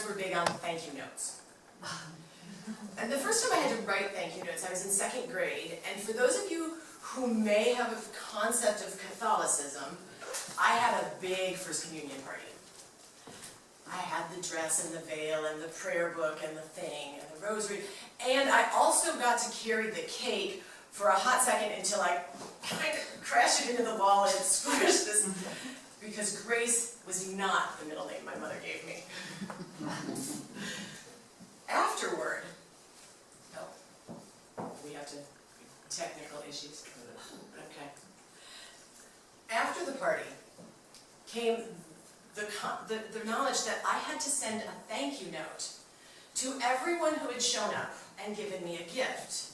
parents were big on thank you notes. And the first time I had to write thank you notes, I was in 2nd grade, and for those of you who may have a concept of Catholicism, I had a big First Communion party. I had the dress and the veil and the prayer book and the thing and the rosary, and I also got to carry the cake for a hot second until I kind of crashed it into the wall and squished this, because Grace was not the middle name my mother gave me. Afterward, we have to, technical issues. Okay. After the party came the knowledge that I had to send a thank you note to everyone who had shown up and given me a gift.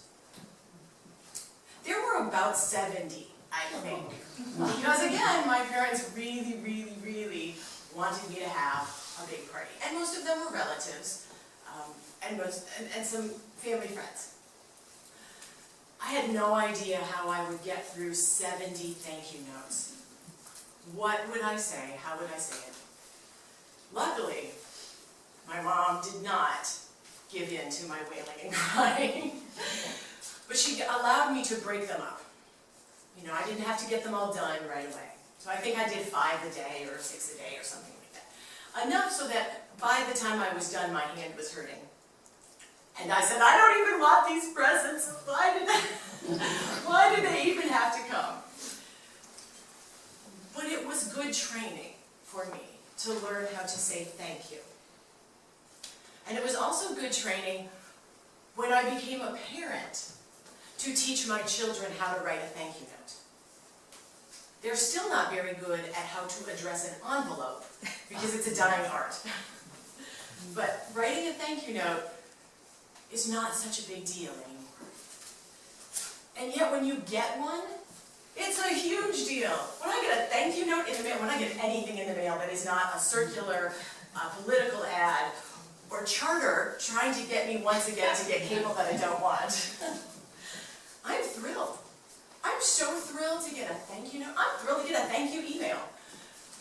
There were about 70, I think. Because again, my parents really, really, really wanted me to have a big party. And most of them were relatives, and some family friends. I had no idea how I would get through 70 thank you notes. What would I say? How would I say it? Luckily, my mom did not give in to my wailing and crying, but she allowed me to break them up. You know, I didn't have to get them all done right away. So I think I did 5 a day or 6 a day or something like that. Enough so that by the time I was done, my hand was hurting. And I said, I don't even want these presents. Why did they even have to come? But it was good training for me to learn how to say thank you. And it was also good training when I became a parent to teach my children how to write a thank you note. They're still not very good at how to address an envelope because it's a dying art. But writing a thank you note is not such a big deal anymore. And yet when you get one, it's a huge deal. When I get a thank you note in the mail, when I get anything in the mail that is not a circular political ad or charter trying to get me once again to get cable that I don't want, I'm thrilled. I'm so thrilled to get a thank you note. I'm thrilled to get a thank you email.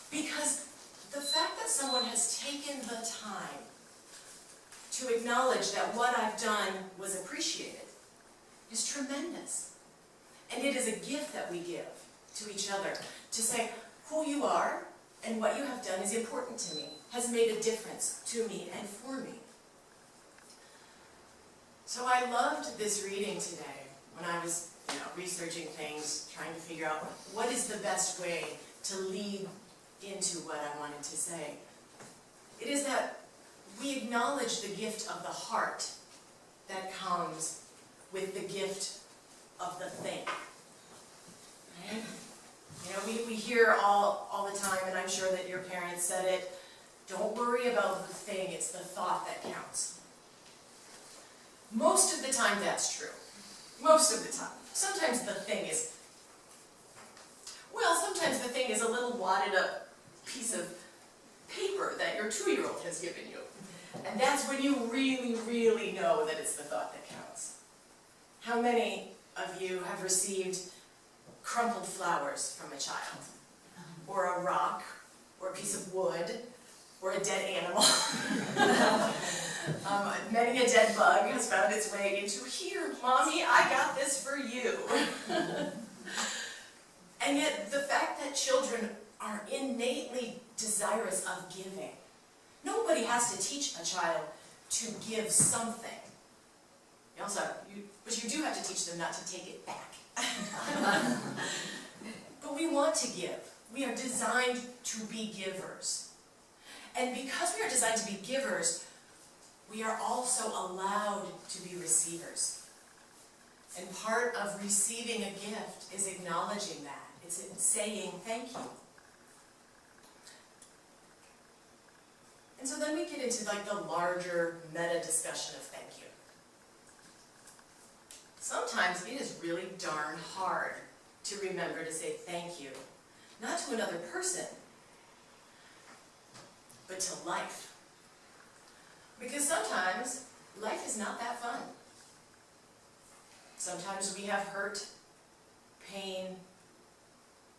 Because the fact that someone has taken the time to acknowledge that what I've done was appreciated is tremendous. And it is a gift that we give to each other to say who you are and what you have done is important to me, has made a difference to me and for me. So I loved this reading today when I was researching things, trying to figure out what is the best way to lead into what I wanted to say. It is that we acknowledge the gift of the heart that comes with the gift of the thing. Right? You know, we hear all the time, and I'm sure that your parents said it, don't worry about the thing, it's the thought that counts. Most of the time that's true. Most of the time. Sometimes the thing is, sometimes the thing is a little wadded up piece of paper that your 2-year-old has given you. And that's when you really, really know that it's the thought that counts. How many of you have received crumpled flowers from a child? Or a rock, or a piece of wood, or a dead animal? Many a dead bug has found its way into, here, Mommy, I got this for you. And yet, the fact that children are innately desirous of giving. Nobody has to teach a child to give something. But you do have to teach them not to take it back. But we want to give. We are designed to be givers. And because we are designed to be givers, we are also allowed to be receivers. And part of receiving a gift is acknowledging that. It's saying thank you. And so then we get into the larger meta discussion of thank you. Sometimes it is really darn hard to remember to say thank you, not to another person, but to life. Because sometimes life is not that fun. Sometimes we have hurt, pain,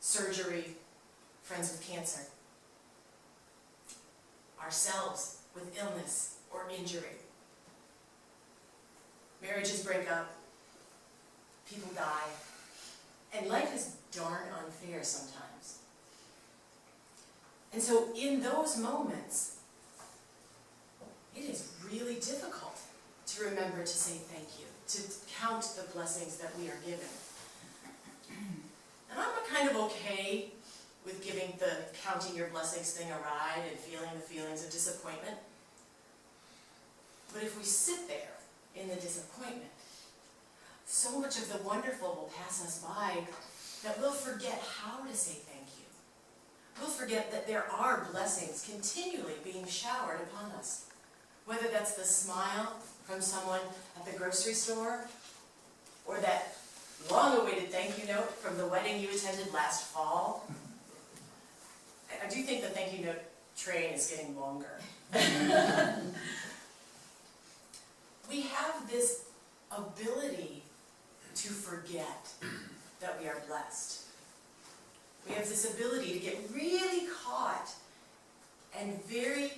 surgery, friends with cancer, ourselves with illness or injury. Marriages break up, people die, and life is darn unfair sometimes. And so in those moments, it is really difficult to remember to say thank you, to count the blessings that we are given. And I'm kind of okay with giving the counting your blessings thing a ride and feeling the feelings of disappointment. But if we sit there in the disappointment, so much of the wonderful will pass us by that we'll forget how to say thank you. We'll forget that there are blessings continually being showered upon us. Whether that's the smile from someone at the grocery store, or that long-awaited thank you note from the wedding you attended last fall. I do think the thank you note train is getting longer. We have this ability to forget that we are blessed. We have this ability to get really caught and very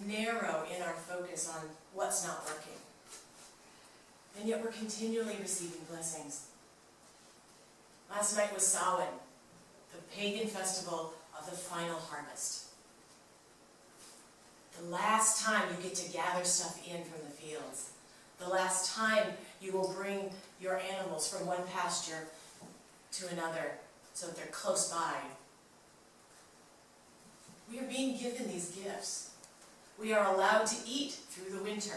narrow in our focus on what's not working. And yet we're continually receiving blessings. Last night was Samhain, the pagan festival of the final harvest. The last time you get to gather stuff in from the fields. The last time you will bring your animals from one pasture to another so that they're close by. We are being given these gifts. We are allowed to eat through the winter.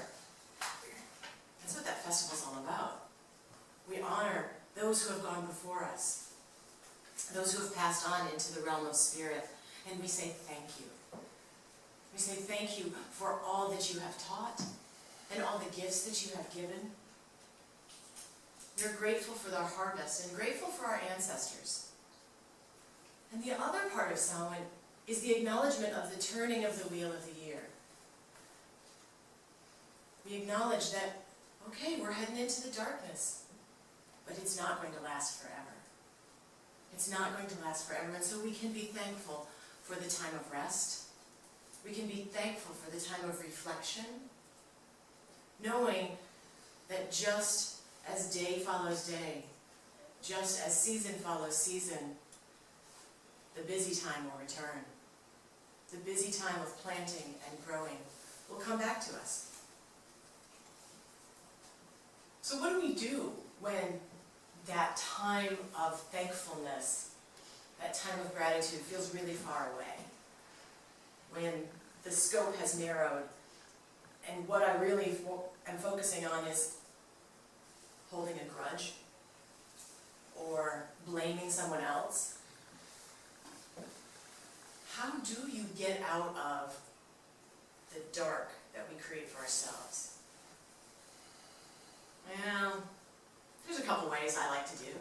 That's what that festival's all about. We honor those who have gone before us, those who have passed on into the realm of spirit, and we say thank you. We say thank you for all that you have taught and all the gifts that you have given. We're grateful for our harvest and grateful for our ancestors. And the other part of Samhain is the acknowledgement of the turning of the wheel of the year. We acknowledge that, okay, we're heading into the darkness, but it's not going to last forever. It's not going to last forever, and so we can be thankful for the time of rest. We can be thankful for the time of reflection, knowing that just as day follows day, just as season follows season, the busy time will return. The busy time of planting and growing will come back to us. So what do we do when that time of thankfulness, that time of gratitude feels really far away? When the scope has narrowed and what I really am focusing on is holding a grudge or blaming someone else? How do you get out of the dark that we create for ourselves? Well, there's a couple ways I like to do.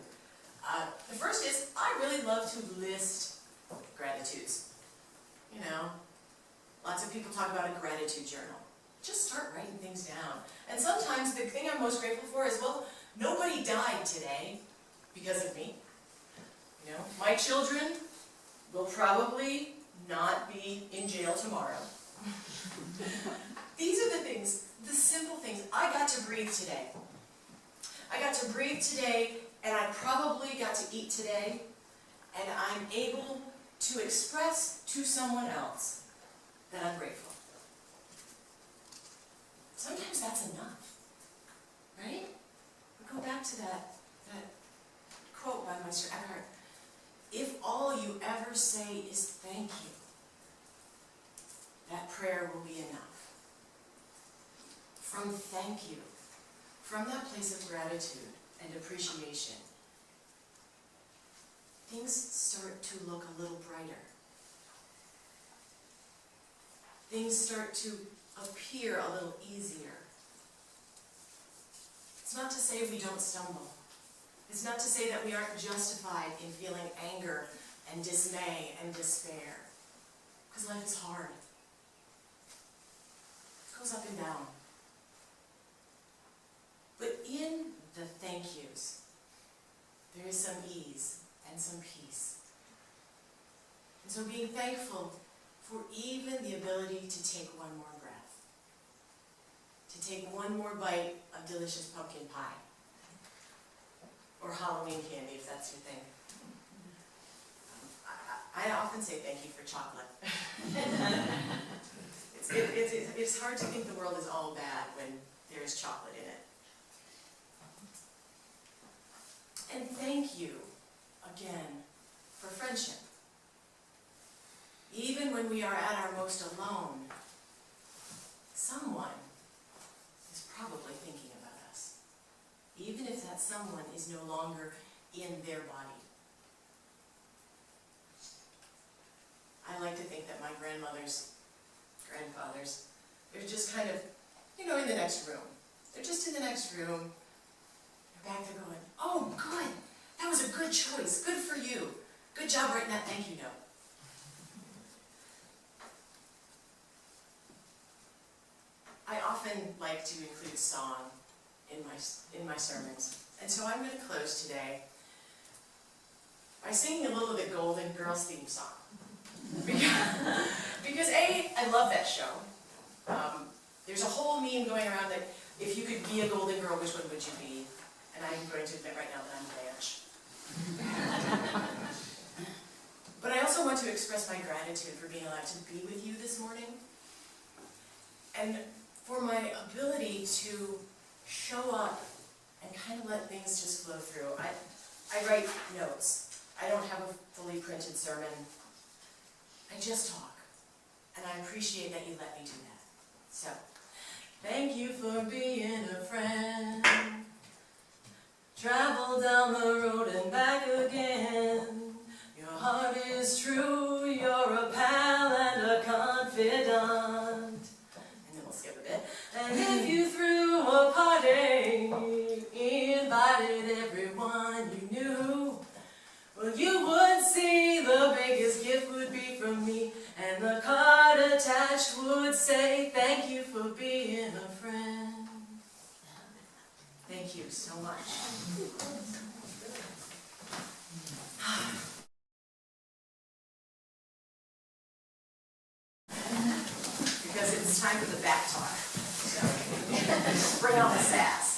The first is I really love to list gratitudes. You know, lots of people talk about a gratitude journal. Just start writing things down. And sometimes the thing I'm most grateful for is, well, nobody died today because of me. You know, my children will probably not be in jail tomorrow. These are the things, the simple things. I got to breathe today. I got to breathe today, and I probably got to eat today, and I'm able to express to someone else that I'm grateful. Sometimes that's enough, right? We go back to that quote by Meister Eckhart. If all you ever say is thank you, that prayer will be enough. From thank you, from that place of gratitude and appreciation, things start to look a little brighter. Things start to appear a little easier. It's not to say we don't stumble. It's not to say that we aren't justified in feeling anger and dismay and despair. Because life is hard. It goes up and down. But in the thank yous, there is some ease and some peace. And so being thankful for even the ability to take one more breath. to take one more bite of delicious pumpkin pie. Or Halloween candy, if that's your thing. I often say thank you for chocolate. It's hard to think the world is all bad when there is chocolate in it. And thank you, again, for friendship. Even when we are at our most alone, someone is probably thinking about us. Even if that someone is no longer in their body. I like to think that my grandfathers, they're just kind of, in the next room. They're just in the next room. They're back there going, oh, good. That was a good choice. Good for you. Good job writing that thank you note. I often like to include song in my sermons. And so I'm going to close today by singing a little bit Golden Girls theme song. Because A, I love that show. There's a whole meme going around that if you could be a Golden Girl, which one would you be? And I'm going to admit right now that I'm Blanche. But I also want to express my gratitude for being allowed to be with you this morning. And for my ability to show up and kind of let things just flow through. I write notes. I don't have a fully printed sermon. I just talk. And I appreciate that you let me do that. So, thank you for being a friend. Travel down the road and back again. Your heart is true, you're a pal and a confidant. And then we'll skip a bit. And if you threw a party, invited everyone you knew, well, you would see the biggest gift would be from me, and the card attached would say, thank you for being a friend. Thank you so much. Because it's time for the back talk. So, bring on the sass.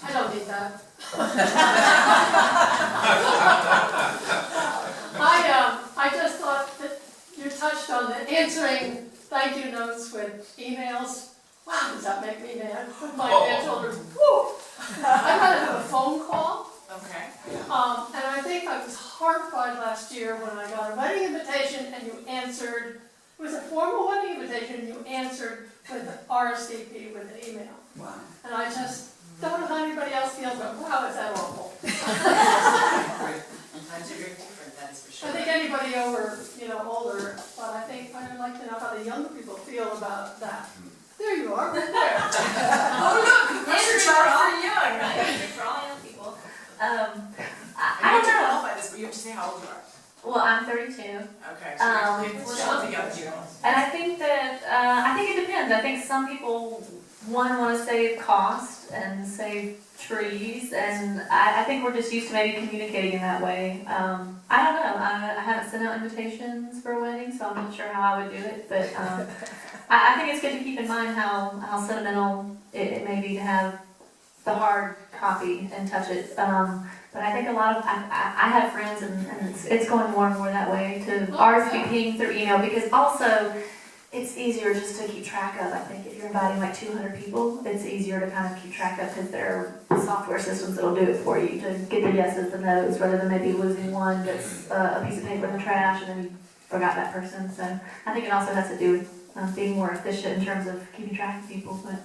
I don't need that. I just thought that you touched on the answering thank you notes with emails. Wow, does that make me mad? With my grandchildren. Woo! I'd rather have a phone call. Okay. And I think I was horrified last year when I got a wedding invitation and you answered. It was a formal wedding invitation and you answered with RSVP with an email. Wow. And I just don't know how anybody else feels, but wow, is that awful. Times are very different, that is for sure. I think anybody over, older, but I think I'd like to know how the younger people feel about that. There you are, right there. Oh look, Answering for all young, right? Answering for all young people. I don't know. qualify this, but you have to say how old you are. Well, I'm 32, Okay, so we're still together. and I think that I think it depends. I think some people want to save cost and save trees, and I think we're just used to maybe communicating in that way. I don't know. I haven't sent out invitations for a wedding, so I'm not sure how I would do it. But I think it's good to keep in mind how sentimental it may be to have the hard copy and touch it. But I think a lot of I have friends, and it's going more and more that way to RSVPing through email, because also it's easier just to keep track of. I think if you're inviting like 200 people, it's easier to kind of keep track of, because there are software systems that'll do it for you to get the yeses, the nos, rather than maybe losing one that's a piece of paper in the trash and then you forgot that person. So I think it also has to do with being more efficient in terms of keeping track of people. But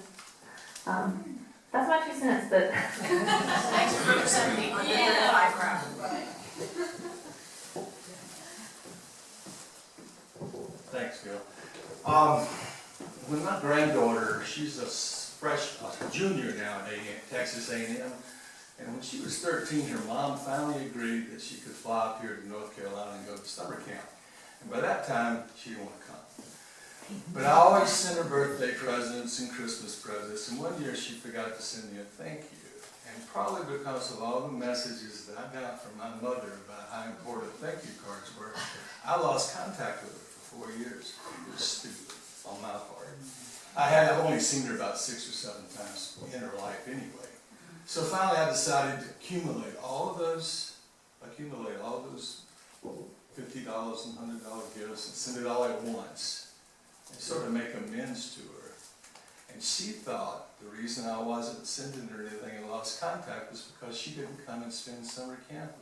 that's my 2 cents. But Thanks for representing the under 35 crowd. Thanks, Gil. When my granddaughter, she's a junior now at Texas A&M, and when she was 13, her mom finally agreed that she could fly up here to North Carolina and go to summer camp. And by that time, she didn't want to come. But I always sent her birthday presents and Christmas presents, and one year she forgot to send me a thank you. And probably because of all the messages that I got from my mother about how important thank you cards were, I lost contact with her for 4 years. It was stupid on my part. I've only seen her about 6 or 7 times in her life anyway. So finally I decided to accumulate all those $50 and $100 gifts and send it all at once and sort of make amends to her. And she thought the reason I wasn't sending her anything and lost contact was because she didn't come and spend summer camp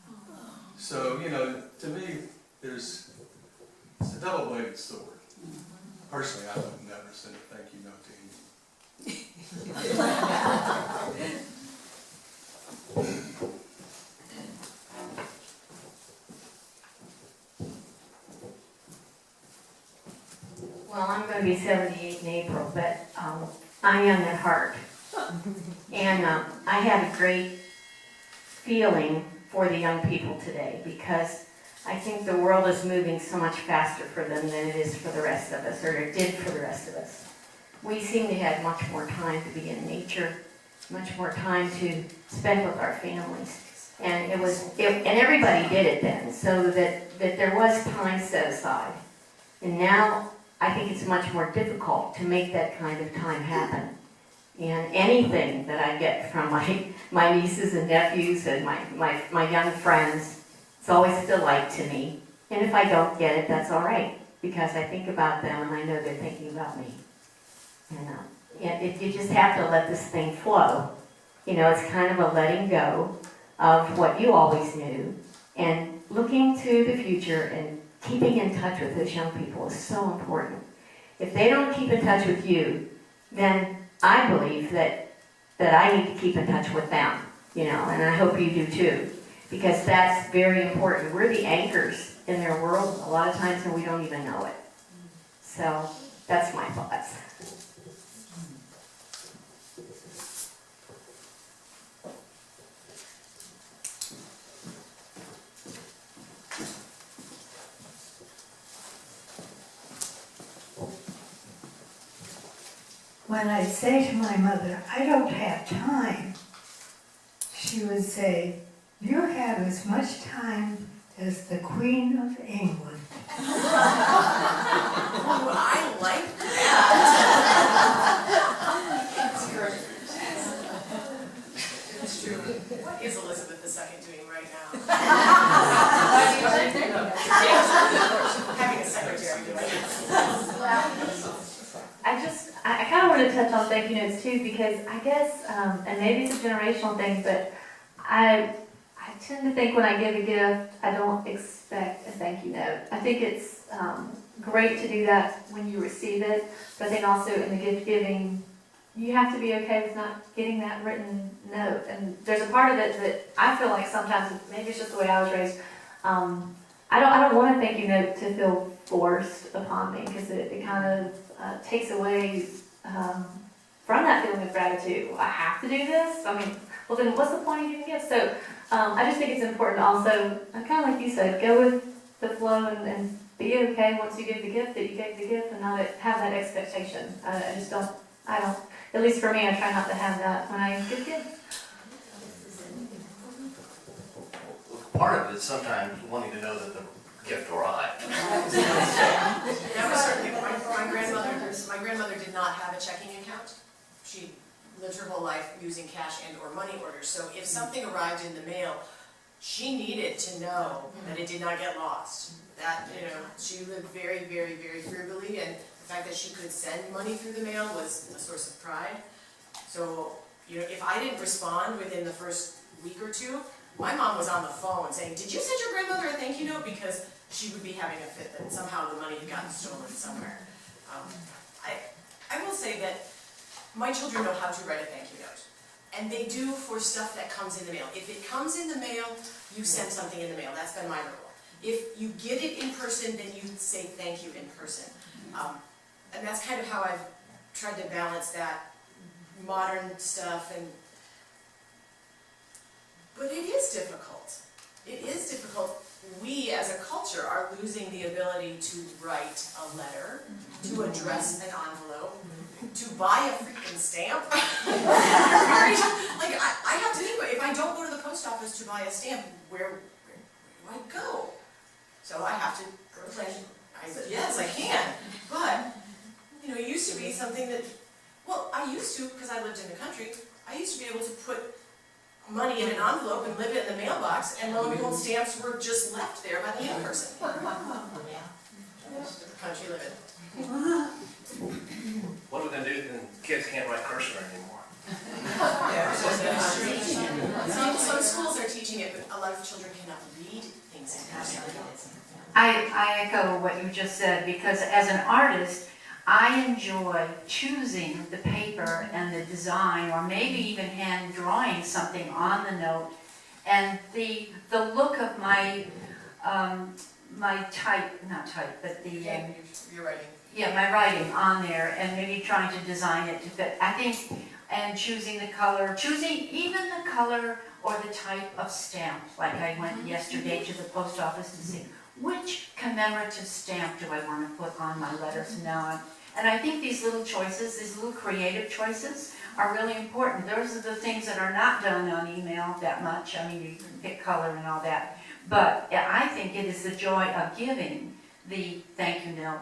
with me. So, you know, to me, it's a double-bladed sword. Personally, I would never send a thank you note to anyone. Well, I'm going to be 78 in April, but I am at heart. And I have a great feeling for the young people today because I think the world is moving so much faster for them than it is for the rest of us, or it did for the rest of us. We seem to have much more time to be in nature, much more time to spend with our families. And and everybody did it then, so that there was time set aside. And now I think it's much more difficult to make that kind of time happen. And anything that I get from my nieces and nephews and my young friends, it's always a delight to me. And if I don't get it, that's all right, because I think about them and I know they're thinking about me. And you just have to let this thing flow. You know, it's kind of a letting go of what you always knew and looking to the future and keeping in touch with those young people is so important. If they don't keep in touch with you, then I believe that I need to keep in touch with them, you know, and I hope you do too, because that's very important. We're the anchors in their world a lot of times and we don't even know it. So that's my thoughts. When I say to my mother, I don't have time, she would say, you have as much time as the Queen of England. Oh, I like that. It's great. It's true. What is Elizabeth II doing right now? Having a secretary doing it. I kind of want to touch on thank you notes too, because I guess, and maybe it's a generational thing, but I tend to think when I give a gift, I don't expect a thank you note. I think it's great to do that when you receive it, but I think also in the gift giving, you have to be okay with not getting that written note. And there's a part of it that I feel like sometimes, maybe it's just the way I was raised, I don't want a thank you note to feel forced upon me, because it kind of takes away from that feeling of gratitude. Well, I have to do this? I mean, well then what's the point of giving gifts? So I just think it's important to also, kind of like you said, go with the flow and be okay once you give the gift that you gave the gift and not have that expectation. I don't, at least for me, I try not to have that when I give gifts. Part of it is sometimes wanting to know that the gift arrived. That was certainly my grandmother did not have a checking account. She lived her whole life using cash and or money orders. So if something arrived in the mail, she needed to know that it did not get lost. That, you know, she lived very, very, very frugally, and the fact that she could send money through the mail was a source of pride. So, you know, if I didn't respond within the first week or two, my mom was on the phone saying, did you send your grandmother a thank you note? Because she would be having a fit that somehow the money had gotten stolen somewhere. I will say that my children know how to write a thank you note. And they do for stuff that comes in the mail. If it comes in the mail, you send something in the mail. That's been my rule. If you get it in person, then you say thank you in person. And that's kind of how I've tried to balance that modern stuff. But it is difficult. It is difficult. We as a culture are losing the ability to write a letter to address an envelope, to buy a freaking stamp. Like, I have to think about it. If I don't go to the post office to buy a stamp, where do I go? So I have to go to place. I said, yes, I can. But, you know, it used to be something that, well, I used to, because I lived in the country, I used to be able to put money in an envelope and live it in the mailbox, and lo and behold, stamps were just left there by the mail person. Country living. What are we gonna do when kids can't write cursor anymore? Some schools are teaching it, but a lot of children cannot read things in cursive. I echo what you just said, because as an artist, I enjoy choosing the paper and the design, or maybe even hand drawing something on the note, and the look of my my You're writing. yeah, my writing on there, and maybe trying to design it to fit. I think, and choosing the color, choosing even the color or the type of stamp. Like I went yesterday to the post office to see which commemorative stamp do I want to put on my letters now. And I think these little choices, these little creative choices, are really important. Those are the things that are not done on email that much. I mean, you can pick color and all that. But I think it is the joy of giving the thank you note,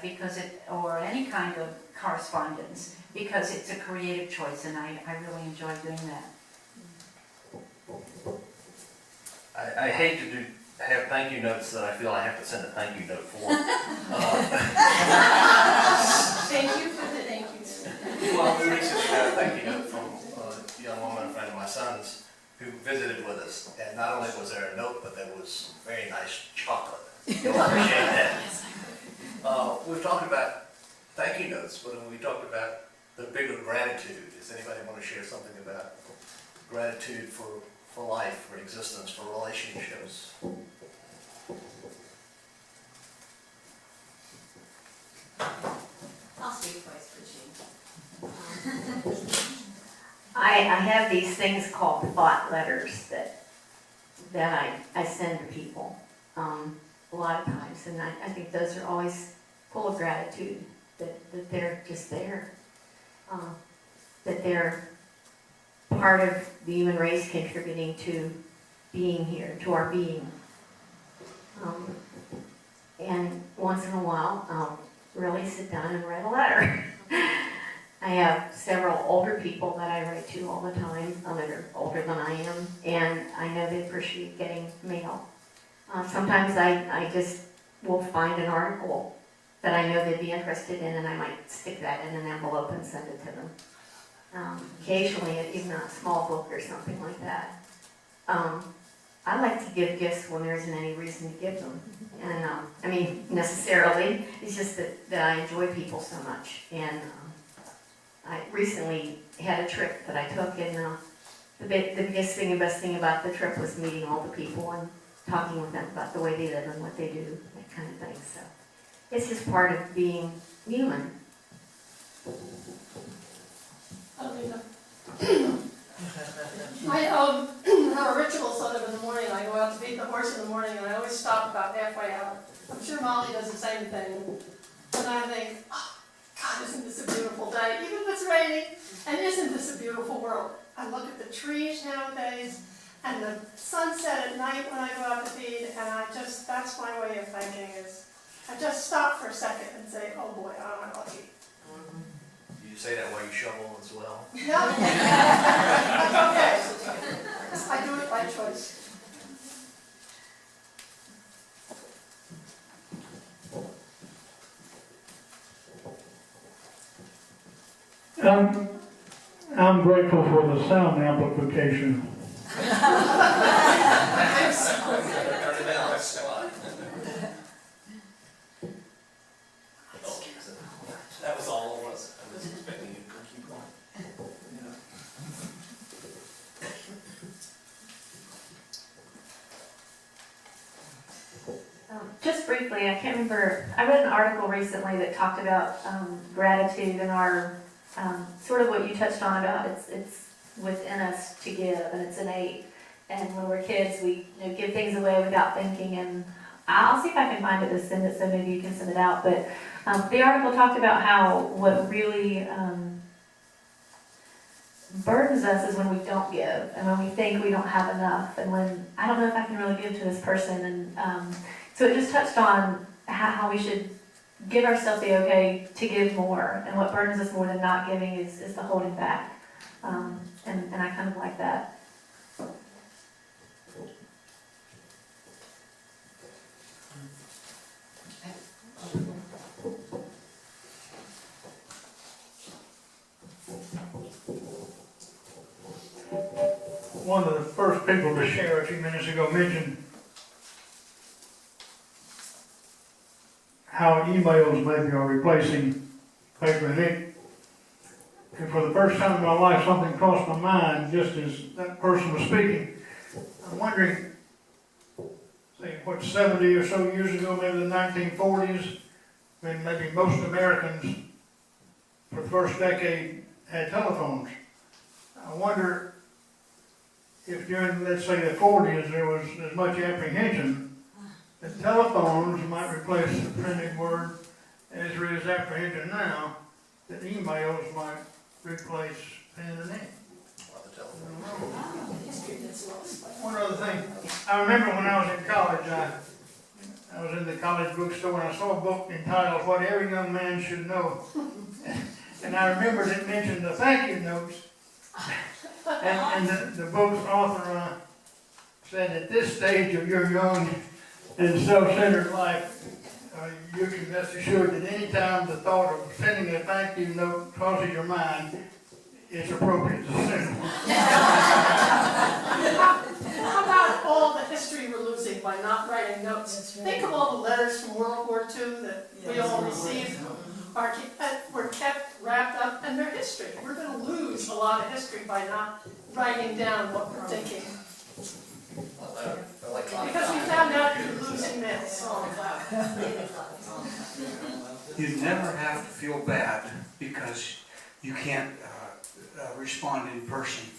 because it, or any kind of correspondence, because it's a creative choice, and I really enjoy doing that. I hate to have thank you notes that I feel I have to send a thank you note for. Thank you for the thank you. Well, we recently got a thank you note from a young woman, a friend of my son's, who visited with us. And not only was there a note, but there was very nice chocolate. You'll appreciate that. We've talked about thank you notes, but when we talked about the bigger gratitude, does anybody want to share something about gratitude for life, for existence, for relationships? I'll speak twice for Jean. I have these things called thought letters that I send to people a lot of times, and I think those are always full of gratitude that they're just there, that they're part of the human race contributing to being here, to our being. And once in a while, I'll really sit down and write a letter. I have several older people that I write to all the time, that are older than I am, and I know they appreciate getting mail. Sometimes I just will find an article that I know they'd be interested in, and I might stick that in an envelope and send it to them. Occasionally, even a small book or something like that. I like to give gifts when there isn't any reason to give them. And I mean, necessarily, it's just that I enjoy people so much. And I recently had a trip that I took, and the biggest thing and best thing about the trip was meeting all the people and talking with them about the way they live and what they do, that kind of thing. So it's just part of being human. I have a ritual sort of in the morning. I go out to feed the horse in the morning, and I always stop about halfway out. I'm sure Molly does the same thing. And I think, oh, God, isn't this a beautiful day? Even if it's raining, and isn't this a beautiful world? I look at the trees nowadays, and the sunset at night when I go out to feed, and that's my way of thinking is, I just stop for a second and say, oh boy, am I lucky. Do you say that while you shovel as well? No. That's okay. I do it by choice. I'm grateful for the sound amplification. That was all of us. I was expecting you to keep going. Just briefly, I can't remember, I read an article recently that talked about gratitude and our, sort of what you touched on about it's within us to give, and it's innate. And when we're kids, we give things away without thinking, and I'll see if I can find it to send it, so maybe you can send it out. But the article talked about how what really burdens us is when we don't give, and when we think we don't have enough, and when I don't know if I can really give to this person. And so it just touched on how we should give ourselves the okay to give more, and what burdens us more than not giving is the holding back. And I kind of like that. One of the first people to share a few minutes ago mentioned how emails maybe are replacing paper and ink. And for the first time in my life, something crossed my mind just as that person was speaking. I'm wondering, say, 70 or so years ago, maybe the 1940s, when maybe most Americans for the first decade had telephones. I wonder if during, let's say, the 40s, there was as much apprehension that telephones might replace the printed word as there is apprehension now, that emails might replace pen and ink. One other thing, I remember when I was in college, I was in the college bookstore and I saw a book entitled What Every Young Man Should Know. And I remembered it mentioned the thank you notes. And the book's author said, at this stage of your young and self-centered life, you can rest assured that any time the thought of sending a thank you note crosses your mind, it's appropriate to send. How about all the history we're losing by not writing notes? Think of all the letters from World War II that we all received, were kept wrapped up, and their history. We're going to lose a lot of history by not writing down what we're thinking. Because we found out you're losing mail. You never have to feel bad because you can't respond in person.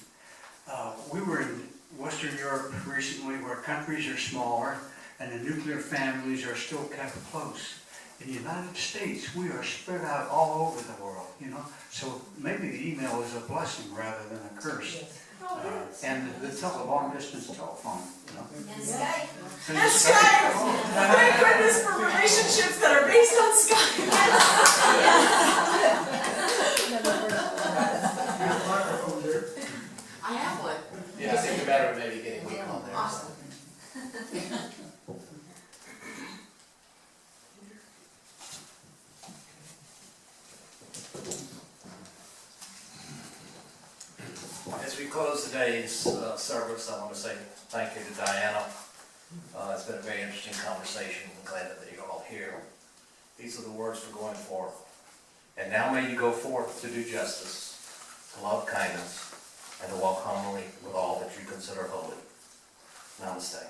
We were in Western Europe recently where countries are smaller and the nuclear families are still kept close. In the United States, we are spread out all over the world, you know. So maybe the email is a blessing rather than a curse. And the long distance telephone, you know. And Skype. And Skype! Thank goodness for relationships that are based on Skype. I have one. Yeah, I think you're better at maybe getting weak on there. Awesome. As we close today's service, I want to say thank you to Diana. It's been a very interesting conversation. I'm glad that you're all here. These are the words for going forth. And now may you go forth to do justice, to love kindness, and to walk humbly with all that you consider holy. Namaste.